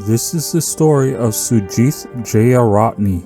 This is the story of Sujith Jayaratne.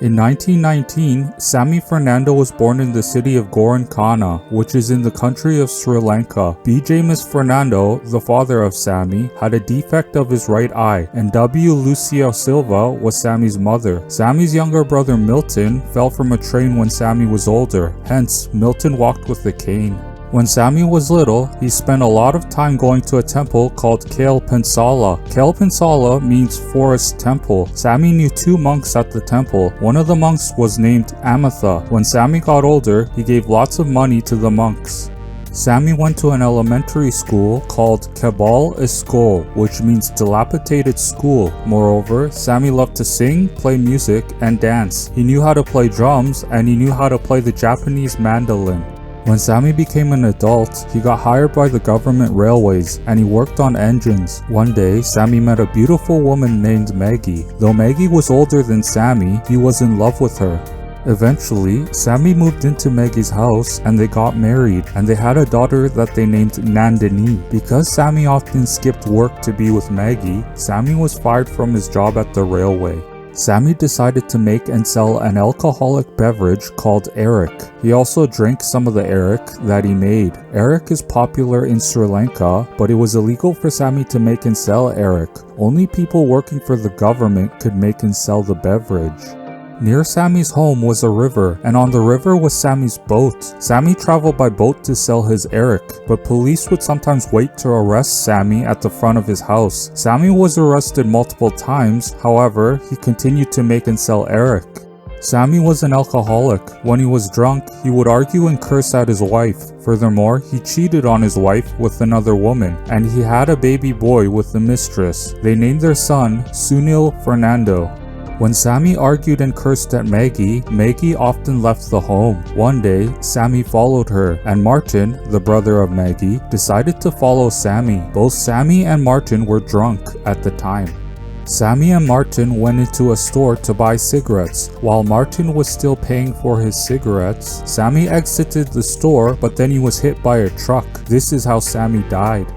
In 1919, Sammy Fernando was born in the city of Gorankana, which is in the country of Sri Lanka. B. James Fernando, the father of Sammy, had a defect of his right eye, and W. Lucia Silva was Sammy's mother. Sammy's younger brother Milton fell from a train when Sammy was older, hence Milton walked with a cane. When Sammy was little, he spent a lot of time going to a temple called Kabal Iskole. Kabal Iskole means forest temple. Sammy knew two monks at the temple. One of the monks was named Amatha. When Sammy got older, he gave lots of money to the monks. Sammy went to an elementary school called Kabal Iskole, which means dilapidated school. Moreover, Sammy loved to sing, play music, and dance. He knew how to play drums, and he knew how to play the Japanese mandolin. When Sammy became an adult, he got hired by the government railways and he worked on engines. One day, Sammy met a beautiful woman named Maggie. Though Maggie was older than Sammy, he was in love with her. Eventually, Sammy moved into Maggie's house and they got married, and they had a daughter that they named Nandini. Because Sammy often skipped work to be with Maggie, Sammy was fired from his job at the railway. Sammy decided to make and sell an alcoholic beverage called arrack. He also drank some of the arrack that he made. Arrack is popular in Sri Lanka, but it was illegal for Sammy to make and sell arrack. Only people working for the government could make and sell the beverage. Near Sammy's home was a river, and on the river was Sammy's boat. Sammy traveled by boat to sell his arrack, but police would sometimes wait to arrest Sammy at the front of his house. Sammy was arrested multiple times, however, he continued to make and sell arrack. Sammy was an alcoholic. When he was drunk, he would argue and curse at his wife. Furthermore, he cheated on his wife with another woman, and he had a baby boy with the mistress. They named their son Sunil Fernando. When Sammy argued and cursed at Maggie, Maggie often left the home. One day, Sammy followed her, and Martin, the brother of Maggie, decided to follow Sammy. Both Sammy and Martin were drunk at the time. Sammy and Martin went into a store to buy cigarettes. While Martin was still paying for his cigarettes, Sammy exited the store, but then he was hit by a truck. This is how Sammy died.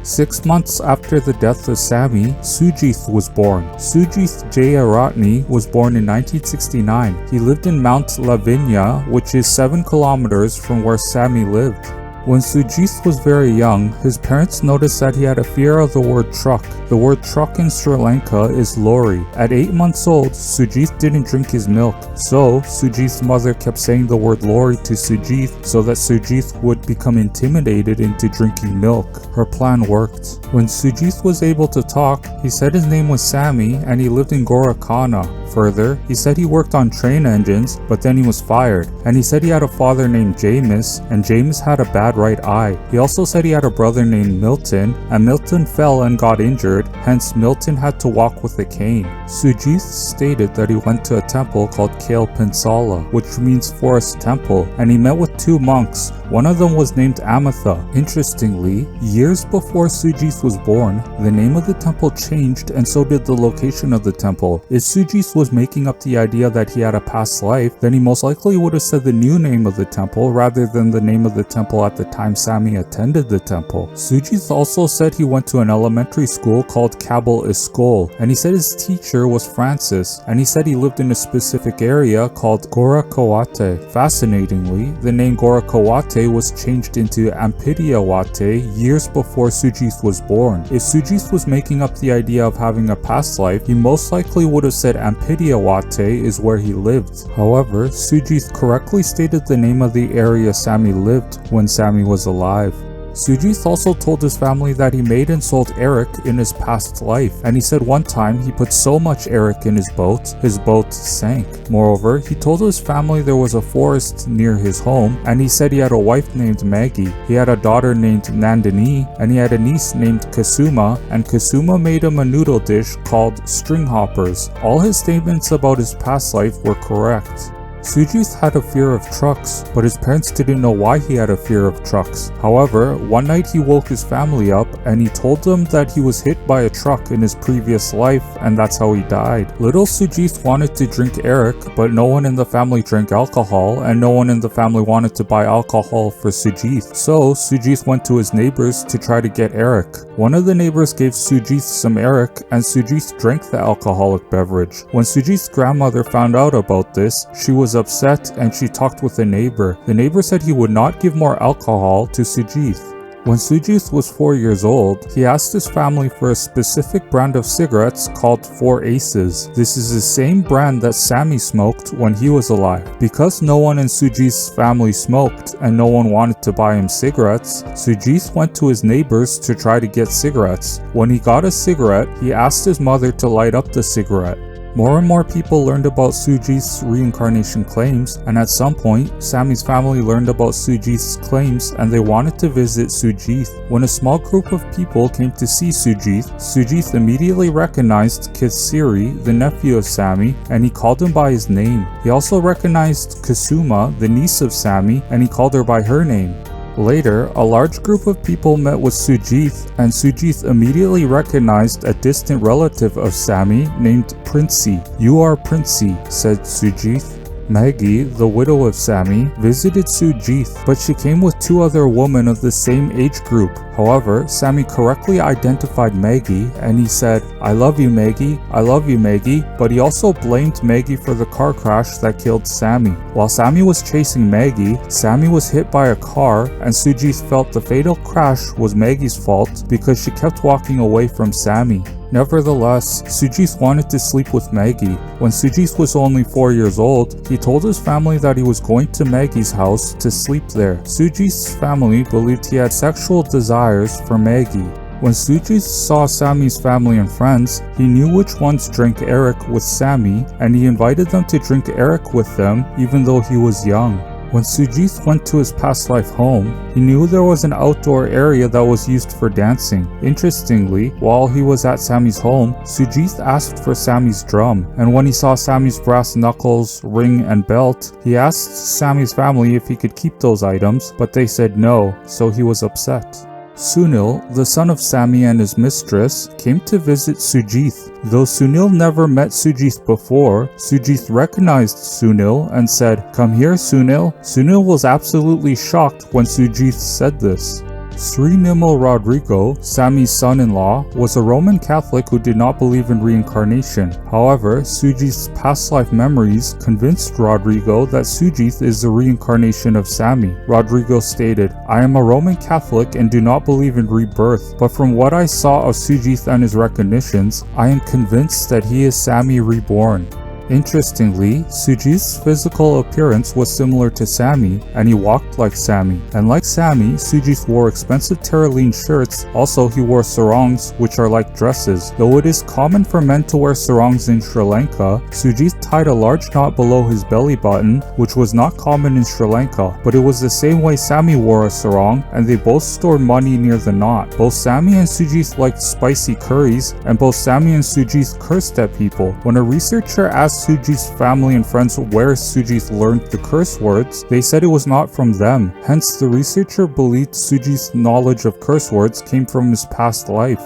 6 months after the death of Sammy, Sujith was born. Sujith Jayaratne was born in 1969. He lived in Mount Lavinia, which is 7 kilometers from where Sammy lived. When Sujith was very young, his parents noticed that he had a fear of the word truck. The word truck in Sri Lanka is lorry. At 8 months old, Sujith didn't drink his milk, so Sujith's mother kept saying the word lorry to Sujith so that Sujith would become intimidated into drinking milk. Her plan worked. When Sujith was able to talk, he said his name was Sammy and he lived in Gorankana. Further, he said he worked on train engines, but then he was fired. And he said he had a father named James, and James had a bad right eye. He also said he had a brother named Milton, and Milton fell and got injured, hence Milton had to walk with a cane. Sujith stated that he went to a temple called Kabal Iskole, which means forest temple, and he met with 2 monks. One of them was named Amatha. Interestingly, years before Sujith was born, the name of the temple changed and so did the location of the temple. If Sujith was making up the idea that he had a past life, then he most likely would have said the new name of the temple rather than the name of the temple at the time Sammy attended the temple. Sujith also said he went to an elementary school called Kabal Iskole, and he said his teacher was Francis, and he said he lived in a specific area called Gorakawate. Fascinatingly, the name Gorakawate was changed into Ampidiyawate years before Sujith was born. If Sujith was making up the idea of having a past life, he most likely would have said Ampidiyawate is where he lived. However, Sujith correctly stated the name of the area Sammy lived when Sammy was alive. Sujith also told his family that he made and sold arrack in his past life, and he said one time he put so much arrack in his boat sank. Moreover, he told his family there was a forest near his home, and he said he had a wife named Maggie, he had a daughter named Nandini, and he had a niece named Kasuma, and Kasuma made him a noodle dish called string hoppers. All his statements about his past life were correct. Sujith had a fear of trucks, but his parents didn't know why he had a fear of trucks. However, one night he woke his family up and he told them that he was hit by a truck in his previous life and that's how he died. Little Sujith wanted to drink arrack, but no one in the family drank alcohol and no one in the family wanted to buy alcohol for Sujith. So Sujith went to his neighbors to try to get arrack. One of the neighbors gave Sujith some arrack and Sujith drank the alcoholic beverage. When Sujith's grandmother found out about this, she was upset and she talked with the neighbor. The neighbor said he would not give more alcohol to Sujith. When Sujith was 4 years old, he asked his family for a specific brand of cigarettes called 4 Aces. This is the same brand that Sammy smoked when he was alive. Because no one in Sujith's family smoked and no one wanted to buy him cigarettes, Sujith went to his neighbors to try to get cigarettes. When he got a cigarette, he asked his mother to light up the cigarette. More and more people learned about Sujith's reincarnation claims, and at some point, Sammy's family learned about Sujith's claims and they wanted to visit Sujith. When a small group of people came to see Sujith, Sujith immediately recognized Kisiri, the nephew of Sammy, and he called him by his name. He also recognized Kusuma, the niece of Sammy, and he called her by her name. Later, a large group of people met with Sujith, and Sujith immediately recognized a distant relative of Sammy named Princey. "You are Princey," said Sujith. Maggie, the widow of Sammy, visited Sujith, but she came with 2 other women of the same age group. However, Sammy correctly identified Maggie and he said, "I love you, Maggie. I love you, Maggie," but he also blamed Maggie for the car crash that killed Sammy. While Sammy was chasing Maggie, Sammy was hit by a car and Sujith felt the fatal crash was Maggie's fault because she kept walking away from Sammy. Nevertheless, Sujith wanted to sleep with Maggie. When Sujith was only 4 years old, he told his family that he was going to Maggie's house to sleep there. Sujith's family believed he had sexual desires for Maggie. When Sujith saw Sammy's family and friends, he knew which ones drank arrack with Sammy, and he invited them to drink arrack with them even though he was young. When Sujith went to his past life home, he knew there was an outdoor area that was used for dancing. Interestingly, while he was at Sammy's home, Sujith asked for Sammy's drum, and when he saw Sammy's brass knuckles, ring, and belt, he asked Sammy's family if he could keep those items, but they said no, so he was upset. Sunil, the son of Sammy and his mistress, came to visit Sujith. Though Sunil never met Sujith before, Sujith recognized Sunil and said, "Come here, Sunil." Sunil was absolutely shocked when Sujith said this. Sri Rodrigo, Sammy's son-in-law, was a Roman Catholic who did not believe in reincarnation. However, Sujith's past life memories convinced Rodrigo that Sujith is the reincarnation of Sammy. Rodrigo stated, "I am a Roman Catholic and do not believe in rebirth, but from what I saw of Sujith and his recognitions, I am convinced that he is Sammy reborn." Interestingly, Sujith's physical appearance was similar to Sammy, and he walked like Sammy. And like Sammy, Sujith wore expensive Terraline shirts. Also, he wore sarongs, which are like dresses. Though it is common for men to wear sarongs in Sri Lanka, Sujith tied a large knot below his belly button, which was not common in Sri Lanka. But it was the same way Sammy wore a sarong, and they both stored money near the knot. Both Sammy and Sujith liked spicy curries, and both Sammy and Sujith cursed at people. When a researcher asked Sujith's family and friends where Sujith learned the curse words, they said it was not from them. Hence, the researcher believed Sujith's knowledge of curse words came from his past life.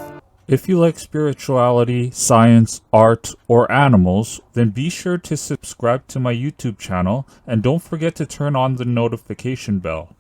If you like spirituality, science, art, or animals, then be sure to subscribe to my YouTube channel and don't forget to turn on the notification bell.